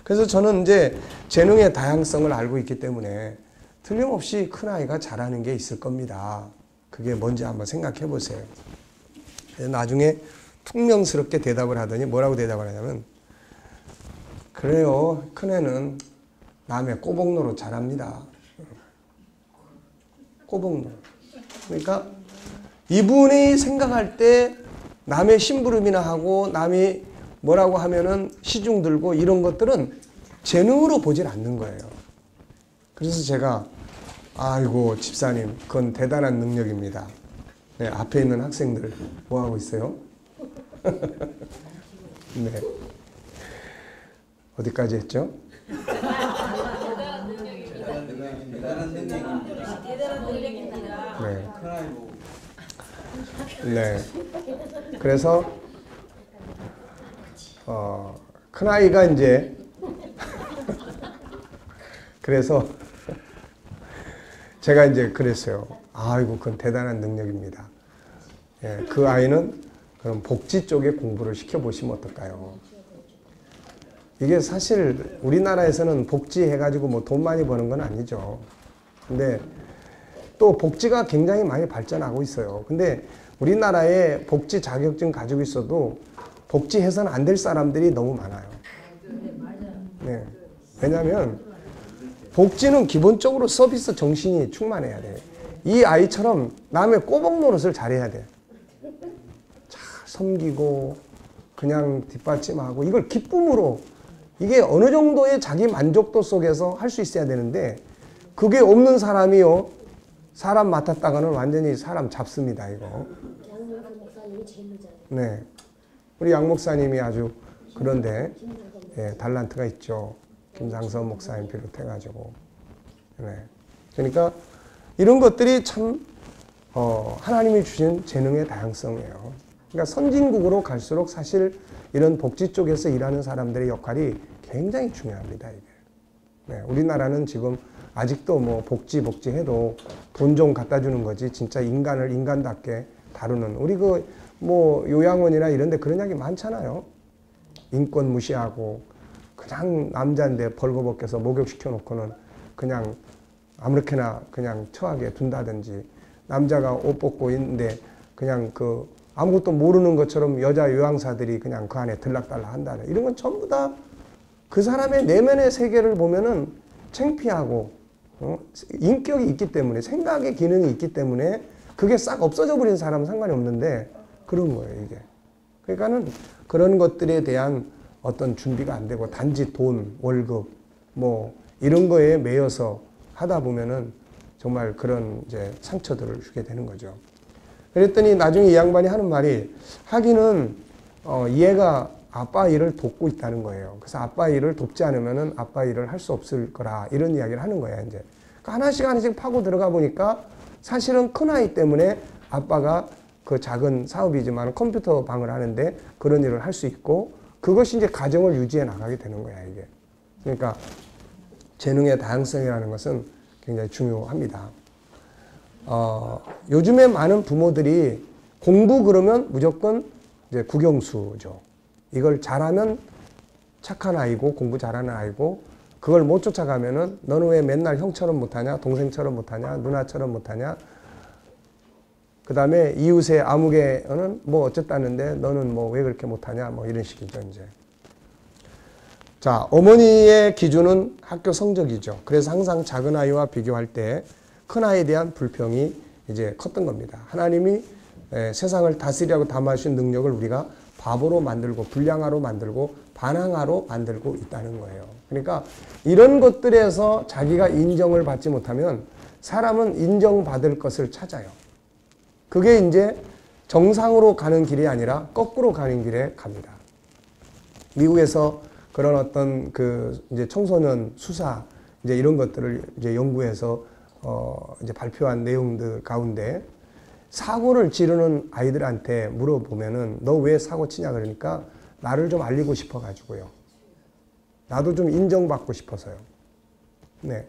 그래서 저는 이제 재능의 다양성을 알고 있기 때문에 틀림없이 큰아이가 잘하는 게 있을 겁니다. 그게 뭔지 한번 생각해 보세요. 나중에 퉁명스럽게 대답을 하더니 뭐라고 대답을 하냐면, 그래요. 큰애는 남의 꼬복노릇 잘합니다. 꼬복노릇. 그러니까 이분이 생각할 때 남의 심부름이나 하고 남이 뭐라고 하면은 시중 들고 이런 것들은 재능으로 보질 않는 거예요. 그래서 제가 아이고 집사님 그건 대단한 능력입니다. 네, 앞에 있는 학생들 뭐 하고 있어요? 네. 어디까지 했죠? 대단한 능력입니다. 네. 큰아이고 네. 그래서 큰아이가 이제 그래서 제가 이제 그랬어요. 아이고 그건 대단한 능력입니다. 예, 그 아이는 그럼 복지 쪽에 공부를 시켜보시면 어떨까요? 이게 사실 우리나라에서는 복지 해가지고 뭐 돈 많이 버는 건 아니죠. 근데 또 복지가 굉장히 많이 발전하고 있어요. 근데 우리나라에 복지 자격증 가지고 있어도 복지해서는 안 될 사람들이 너무 많아요. 네. 왜냐하면 복지는 기본적으로 서비스 정신이 충만해야 돼요. 이 아이처럼 남의 꼬복 노릇을 잘해야 돼. 잘 섬기고 그냥 뒷받침하고 이걸 기쁨으로 이게 어느 정도의 자기 만족도 속에서 할 수 있어야 되는데 그게 없는 사람이요. 사람 맡았다가는 완전히 사람 잡습니다. 이거. 양명수 목사님이 제일 잘해요. 네. 우리 양 목사님이 아주 그런데 예, 달란트가 있죠. 김상선 목사님 비롯해가지고. 네. 그러니까 이런 것들이 참 하나님이 주신 재능의 다양성이에요. 그러니까 선진국으로 갈수록 사실 이런 복지 쪽에서 일하는 사람들의 역할이 굉장히 중요합니다. 이게. 네. 우리나라는 지금 아직도 뭐 복지 해도 돈 좀 갖다 주는 거지 진짜 인간을 인간답게 다루는 우리 그 뭐 요양원이나 이런 데 그런 이야기 많잖아요. 인권 무시하고 그냥 남자인데 벌거벗겨서 목욕시켜 놓고는 그냥 아무렇게나 그냥 처하게 둔다든지 남자가 옷 벗고 있는데 그냥 그 아무것도 모르는 것처럼 여자 요양사들이 그냥 그 안에 들락달락 한다는 이런 건 전부 다 그 사람의 내면의 세계를 보면은 창피하고 인격이 있기 때문에 생각의 기능이 있기 때문에 그게 싹 없어져 버린 사람은 상관이 없는데 그런 거예요 이게. 그러니까는 그런 것들에 대한 어떤 준비가 안 되고 단지 돈, 월급 뭐 이런 거에 매여서 하다 보면은 정말 그런 이제 상처들을 주게 되는 거죠. 그랬더니 나중에 이 양반이 하는 말이 하기는 얘가 아빠 일을 돕고 있다는 거예요. 그래서 아빠 일을 돕지 않으면은 아빠 일을 할 수 없을 거라 이런 이야기를 하는 거예요 이제. 그러니까 하나씩 파고 들어가 보니까 사실은 큰아이 때문에 아빠가 그 작은 사업이지만 컴퓨터 방을 하는데 그런 일을 할 수 있고 그것이 이제 가정을 유지해 나가게 되는 거야 이게. 그러니까 재능의 다양성이라는 것은 굉장히 중요합니다. 요즘에 많은 부모들이 공부 그러면 무조건 이제 국영수죠. 이걸 잘하면 착한 아이고 공부 잘하는 아이고 그걸 못 쫓아가면은 너는 왜 맨날 형처럼 못하냐 동생처럼 못하냐 누나처럼 못하냐 그 다음에 이웃의 아무개는 뭐 어쨌다는데 너는 뭐 왜 그렇게 못하냐 뭐 이런 식이죠 이제. 자 어머니의 기준은 학교 성적이죠. 그래서 항상 작은 아이와 비교할 때 큰 아이에 대한 불평이 이제 컸던 겁니다. 하나님이 세상을 다스리라고 담아주신 능력을 우리가 바보로 만들고 불량아로 만들고 반항아로 만들고 있다는 거예요. 그러니까 이런 것들에서 자기가 인정을 받지 못하면 사람은 인정받을 것을 찾아요. 그게 이제 정상으로 가는 길이 아니라 거꾸로 가는 길에 갑니다. 미국에서 그런 어떤 그 이제 청소년 수사 이제 이런 것들을 이제 연구해서 이제 발표한 내용들 가운데 사고를 지르는 아이들한테 물어보면은 너 왜 사고 치냐 그러니까 나를 좀 알리고 싶어 가지고요. 나도 좀 인정받고 싶어서요. 네.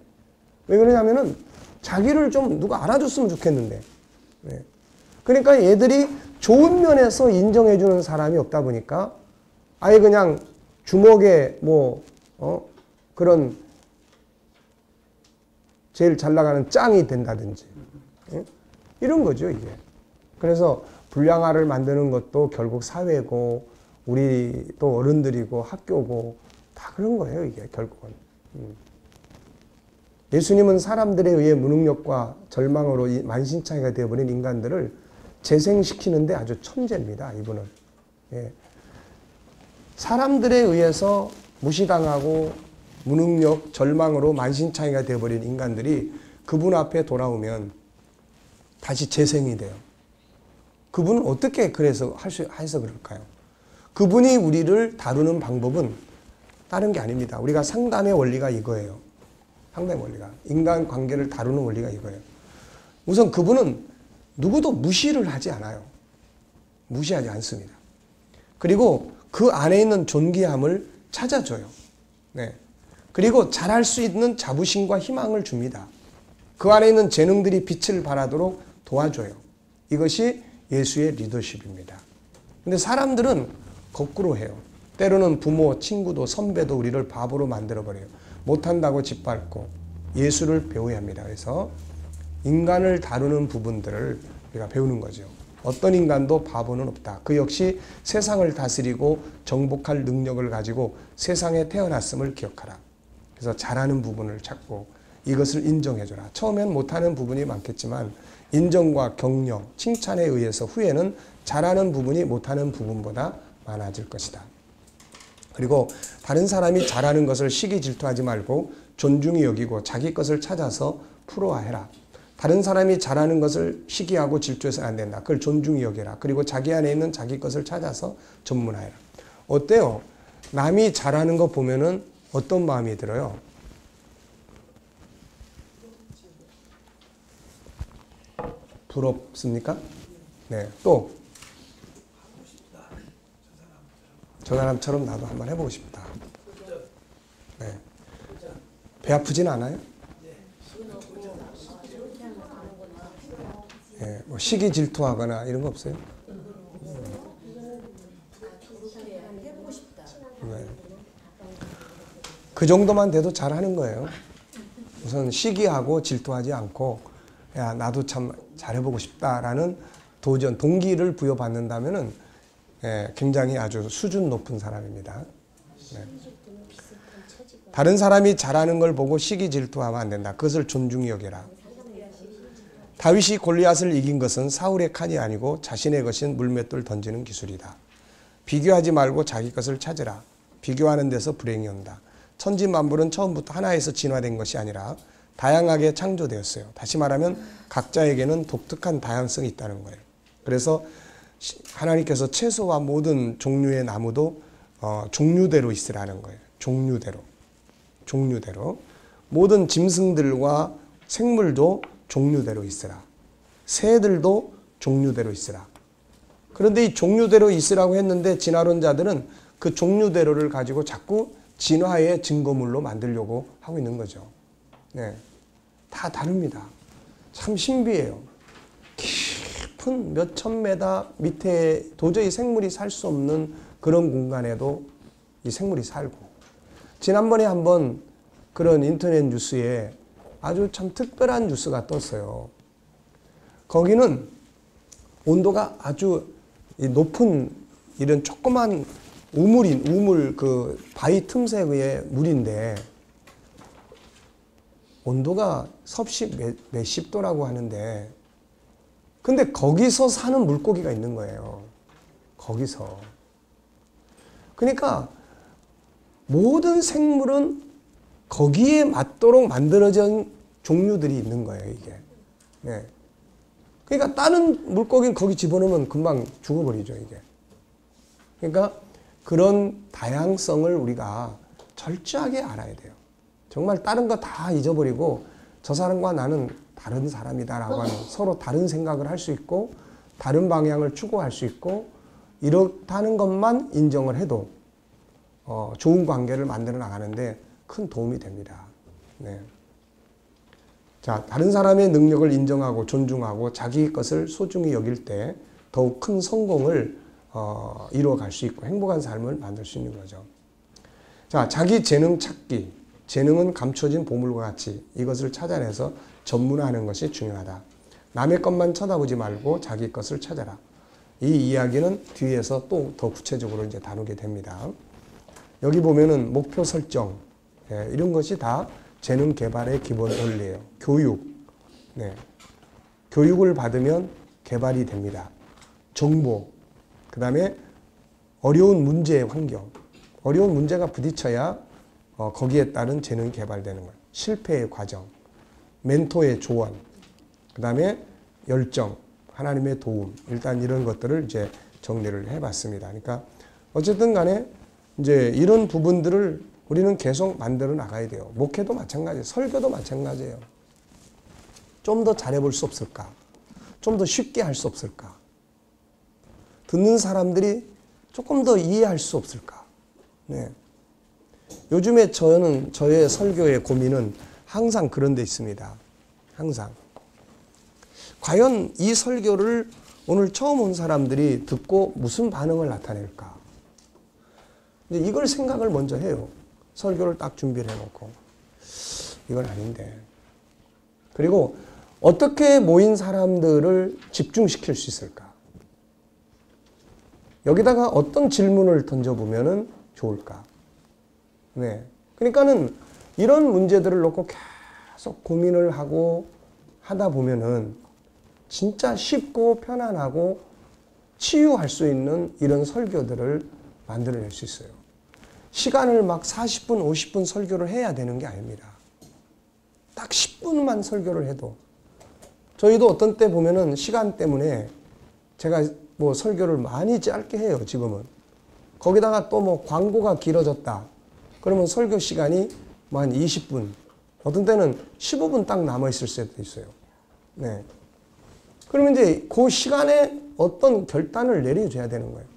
왜 그러냐면은 자기를 좀 누가 알아줬으면 좋겠는데. 네. 그러니까 얘들이 좋은 면에서 인정해주는 사람이 없다 보니까 아예 그냥 주먹에 뭐, 그런 제일 잘 나가는 짱이 된다든지. 이런 거죠, 이게. 그래서 불량아를 만드는 것도 결국 사회고, 우리 또 어른들이고, 학교고, 다 그런 거예요, 이게 결국은. 예수님은 사람들에 의해 무능력과 절망으로 이 만신창이가 되어버린 인간들을 재생시키는데 아주 천재입니다, 이분은. 예. 사람들에 의해서 무시당하고 무능력, 절망으로 만신창이가 되어버린 인간들이 그분 앞에 돌아오면 다시 재생이 돼요. 그분은 어떻게 그래서 해서 그럴까요? 그분이 우리를 다루는 방법은 다른 게 아닙니다. 우리가 상담의 원리가 이거예요. 상담의 원리가. 인간 관계를 다루는 원리가 이거예요. 우선 그분은 누구도 무시를 하지 않아요. 무시하지 않습니다. 그리고 그 안에 있는 존귀함을 찾아줘요. 네. 그리고 잘할 수 있는 자부심과 희망을 줍니다. 그 안에 있는 재능들이 빛을 발하도록 도와줘요. 이것이 예수의 리더십입니다. 근데 사람들은 거꾸로 해요. 때로는 부모, 친구도, 선배도 우리를 바보로 만들어버려요. 못한다고 짓밟고 예수를 배워야 합니다. 그래서 인간을 다루는 부분들을 우리가 배우는 거죠. 어떤 인간도 바보는 없다. 그 역시 세상을 다스리고 정복할 능력을 가지고 세상에 태어났음을 기억하라. 그래서 잘하는 부분을 찾고 이것을 인정해줘라. 처음엔 못하는 부분이 많겠지만 인정과 격려, 칭찬에 의해서 후에는 잘하는 부분이 못하는 부분보다 많아질 것이다. 그리고 다른 사람이 잘하는 것을 시기 질투하지 말고 존중히 여기고 자기 것을 찾아서 풀어해라. 다른 사람이 잘하는 것을 시기하고 질투해서는 안 된다. 그걸 존중히 여겨라. 그리고 자기 안에 있는 자기 것을 찾아서 전문화해라. 어때요? 남이 잘하는 거 보면은 어떤 마음이 들어요? 부럽습니까? 네. 또 저 사람처럼 나도 한번 해보고 싶다. 네. 배 아프진 않아요? 네. 뭐 시기 질투하거나 이런 거 없어요? 네. 그 정도만 돼도 잘하는 거예요. 우선 시기하고 질투하지 않고 야 나도 참 잘해보고 싶다라는 도전, 동기를 부여받는다면은 굉장히 아주 수준 높은 사람입니다. 네. 다른 사람이 잘하는 걸 보고 시기 질투하면 안 된다. 그것을 존중히 여겨라. 다윗이 골리앗을 이긴 것은 사울의 칼이 아니고 자신의 것인 물맷돌 던지는 기술이다. 비교하지 말고 자기 것을 찾으라. 비교하는 데서 불행이 온다. 천지만물은 처음부터 하나에서 진화된 것이 아니라 다양하게 창조되었어요. 다시 말하면 각자에게는 독특한 다양성이 있다는 거예요. 그래서 하나님께서 채소와 모든 종류의 나무도 종류대로 있으라는 거예요. 종류대로. 모든 짐승들과 생물도 종류대로 있으라. 새들도 종류대로 있으라. 그런데 이 종류대로 있으라고 했는데 진화론자들은 그 종류대로를 가지고 자꾸 진화의 증거물로 만들려고 하고 있는 거죠. 네. 다 다릅니다. 참 신비해요. 깊은 몇천 메다 밑에 도저히 생물이 살 수 없는 그런 공간에도 이 생물이 살고, 지난번에 한번 그런 인터넷 뉴스에 아주 참 특별한 뉴스가 떴어요. 거기는 온도가 아주 높은 이런 조그만 우물 그 바위 틈새의 물인데 온도가 섭씨 몇십 도라고 하는데, 근데 거기서 사는 물고기가 있는 거예요. 거기서. 그러니까 모든 생물은 거기에 맞도록 만들어진 종류들이 있는 거예요, 이게. 네. 그러니까 다른 물고기는 거기 집어넣으면 금방 죽어버리죠, 이게. 그러니까 그런 다양성을 우리가 철저하게 알아야 돼요. 정말 다른 거 다 잊어버리고 저 사람과 나는 다른 사람이다라고 하는, 서로 다른 생각을 할 수 있고 다른 방향을 추구할 수 있고 이렇다는 것만 인정을 해도 좋은 관계를 만들어 나가는데 큰 도움이 됩니다. 네. 자, 다른 사람의 능력을 인정하고 존중하고 자기 것을 소중히 여길 때 더욱 큰 성공을 이루어갈 수 있고 행복한 삶을 만들 수 있는 거죠. 자, 자기 재능 찾기. 재능은 감춰진 보물과 같이 이것을 찾아내서 전문화하는 것이 중요하다. 남의 것만 쳐다보지 말고 자기 것을 찾아라. 이 이야기는 뒤에서 또 더 구체적으로 이제 다루게 됩니다. 여기 보면은 목표 설정, 이런 것이 다 재능 개발의 기본 원리예요. 교육, 교육을 받으면 개발이 됩니다. 정보, 그 다음에 어려운 문제의 환경, 어려운 문제가 부딪혀야 거기에 따른 재능이 개발되는 거예요. 실패의 과정, 멘토의 조언, 그 다음에 열정, 하나님의 도움, 일단 이런 것들을 이제 정리를 해봤습니다. 그러니까 어쨌든 간에 이제 이런 부분들을 우리는 계속 만들어 나가야 돼요. 목회도 마찬가지예요. 설교도 마찬가지예요. 좀 더 잘해볼 수 없을까? 좀 더 쉽게 할 수 없을까? 듣는 사람들이 조금 더 이해할 수 없을까? 네. 요즘에 저의 설교의 고민은 항상 그런 데 있습니다. 항상. 과연 이 설교를 오늘 처음 온 사람들이 듣고 무슨 반응을 나타낼까? 이제 이걸 생각을 먼저 해요. 설교를 딱 준비를 해놓고. 이건 아닌데. 그리고 어떻게 모인 사람들을 집중시킬 수 있을까? 여기다가 어떤 질문을 던져보면 좋을까? 네. 그러니까는 이런 문제들을 놓고 계속 고민을 하고 하다 보면은 진짜 쉽고 편안하고 치유할 수 있는 이런 설교들을 만들어낼 수 있어요. 시간을 막 40분, 50분 설교를 해야 되는 게 아닙니다. 딱 10분만 설교를 해도. 저희도 어떤 때 보면은 시간 때문에 제가 뭐 설교를 많이 짧게 해요, 지금은. 거기다가 또 뭐 광고가 길어졌다. 그러면 설교 시간이 뭐 한 20분, 어떤 때는 15분 딱 남아있을 때도 있어요. 네. 그러면 이제 그 시간에 어떤 결단을 내려줘야 되는 거예요.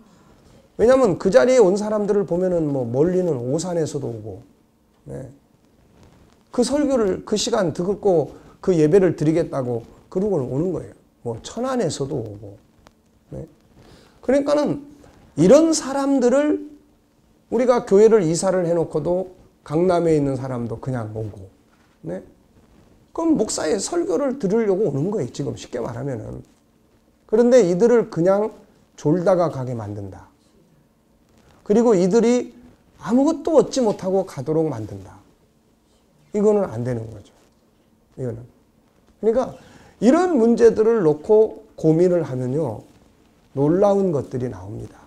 왜냐하면 그 자리에 온 사람들을 보면은 뭐 멀리는 오산에서도 오고, 네. 그 설교를 그 시간 듣고 그 예배를 드리겠다고 그러고 오는 거예요. 뭐 천안에서도 오고, 네. 그러니까는 이런 사람들을 우리가 교회를 이사를 해놓고도 강남에 있는 사람도 그냥 오고, 네. 그럼 목사의 설교를 들으려고 오는 거예요. 지금 쉽게 말하면은. 그런데 이들을 그냥 졸다가 가게 만든다. 그리고 이들이 아무것도 얻지 못하고 가도록 만든다. 이거는 안 되는 거죠. 이거는. 그러니까 이런 문제들을 놓고 고민을 하면요, 놀라운 것들이 나옵니다.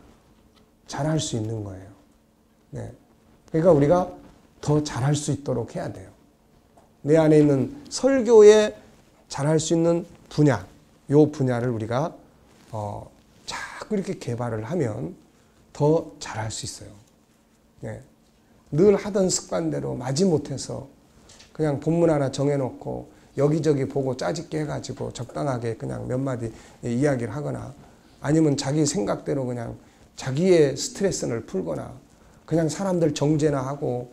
잘할 수 있는 거예요. 네. 그러니까 우리가 더 잘할 수 있도록 해야 돼요. 내 안에 있는 설교에 잘할 수 있는 분야, 요 분야를 우리가 자꾸 이렇게 개발을 하면 더 잘할 수 있어요. 네. 늘 하던 습관대로 마지못해서 그냥 본문 하나 정해놓고 여기저기 보고 짜집게 해가지고 적당하게 그냥 몇 마디 이야기를 하거나, 아니면 자기 생각대로 그냥 자기의 스트레스를 풀거나, 그냥 사람들 정죄나 하고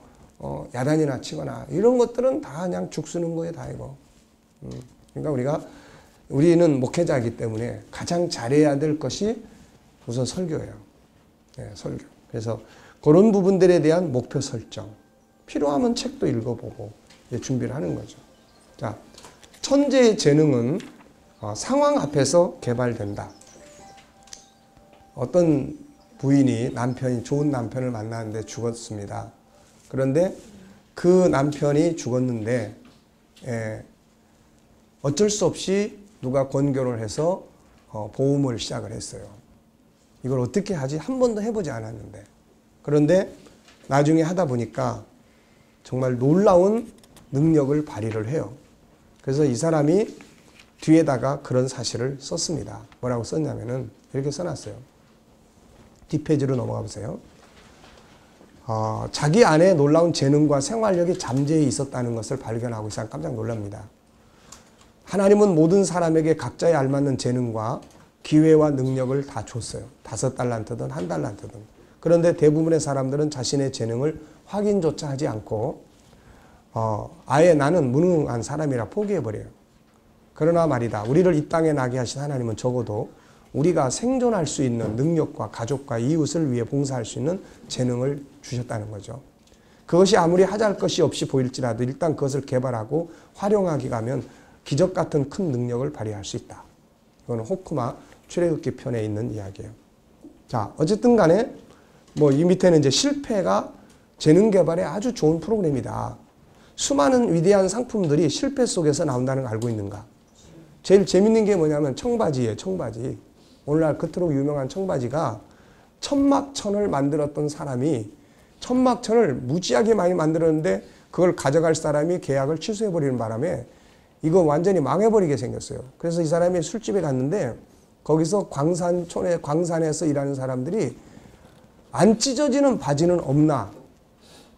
야단이나 치거나, 이런 것들은 다 그냥 죽 쓰는 거예요, 다 이거. 그러니까 우리는 목회자이기 때문에 가장 잘해야 될 것이 우선 설교예요. 네, 설교. 그래서 그런 부분들에 대한 목표 설정. 필요하면 책도 읽어보고 준비를 하는 거죠. 자, 천재의 재능은 상황 앞에서 개발된다. 어떤 부인이 좋은 남편을 만났는데 죽었습니다. 그런데 그 남편이 죽었는데 어쩔 수 없이 누가 권고를 해서 보험을 시작을 했어요. 이걸 어떻게 하지? 한 번도 해보지 않았는데. 그런데 나중에 하다 보니까 정말 놀라운 능력을 발휘를 해요. 그래서 이 사람이 뒤에다가 그런 사실을 썼습니다. 뭐라고 썼냐면은 이렇게 써놨어요. 뒷페이지로 넘어가 보세요. 자기 안에 놀라운 재능과 생활력이 잠재해 있었다는 것을 발견하고 이 사람 깜짝 놀랍니다. 하나님은 모든 사람에게 각자에 알맞는 재능과 기회와 능력을 다 줬어요. 5달란트든 1달란트든. 그런데 대부분의 사람들은 자신의 재능을 확인조차 하지 않고 아예 나는 무능한 사람이라 포기해버려요. 그러나 말이다, 우리를 이 땅에 나게 하신 하나님은 적어도 우리가 생존할 수 있는 능력과 가족과 이웃을 위해 봉사할 수 있는 재능을 주셨다는 거죠. 그것이 아무리 하잘 것이 없이 보일지라도 일단 그것을 개발하고 활용하기 가면 기적 같은 큰 능력을 발휘할 수 있다. 이거는 호쿠마 출애굽기 편에 있는 이야기예요. 자, 어쨌든 간에 뭐 이 밑에는 이제 실패가 재능 개발에 아주 좋은 프로그램이다. 수많은 위대한 상품들이 실패 속에서 나온다는 걸 알고 있는가? 제일 재밌는 게 뭐냐면 청바지예요. 청바지. 오늘날 그토록 유명한 청바지가 천막천을 만들었던 사람이 천막천을 무지하게 많이 만들었는데 그걸 가져갈 사람이 계약을 취소해버리는 바람에 이거 완전히 망해버리게 생겼어요. 그래서 이 사람이 술집에 갔는데 거기서 광산에서 일하는 사람들이 안 찢어지는 바지는 없나?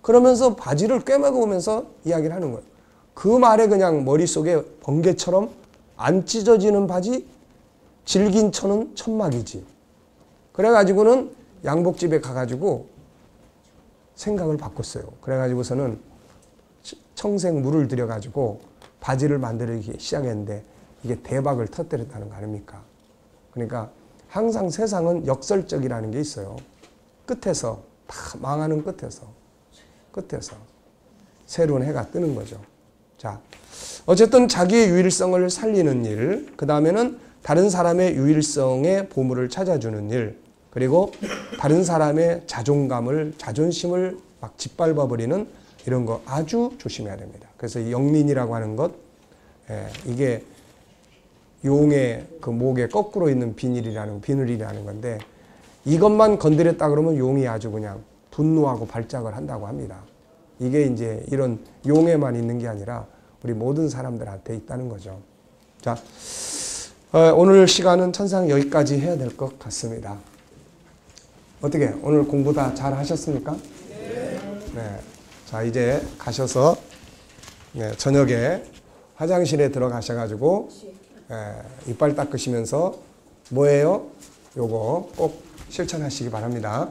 그러면서 바지를 꿰매고면서 이야기를 하는 거예요. 그 말에 그냥 머릿속에 번개처럼 안 찢어지는 바지, 질긴 천은 천막이지. 그래가지고는 양복집에 가가지고 생각을 바꿨어요. 그래가지고서는 청생 물을 들여가지고 바지를 만들기 시작했는데 이게 대박을 터뜨렸다는 거 아닙니까? 그러니까 항상 세상은 역설적이라는 게 있어요. 끝에서, 다 망하는 끝에서 새로운 해가 뜨는 거죠. 자, 어쨌든 자기의 유일성을 살리는 일, 그 다음에는 다른 사람의 유일성의 보물을 찾아주는 일, 그리고 다른 사람의 자존심을 막 짓밟아버리는 이런 거 아주 조심해야 됩니다. 그래서 이 영린이라고 하는 것, 이게 용의 그 목에 거꾸로 있는 비늘이라는 건데 이것만 건드렸다 그러면 용이 아주 그냥 분노하고 발작을 한다고 합니다. 이게 이제 이런 용에만 있는 게 아니라 우리 모든 사람들한테 있다는 거죠. 자, 오늘 시간은 천상 여기까지 해야 될 것 같습니다. 어떻게 오늘 공부 다 잘 하셨습니까? 네. 자, 이제 가셔서 저녁에 화장실에 들어가셔가지고 이빨 닦으시면서 뭐예요? 요거 꼭 실천하시기 바랍니다.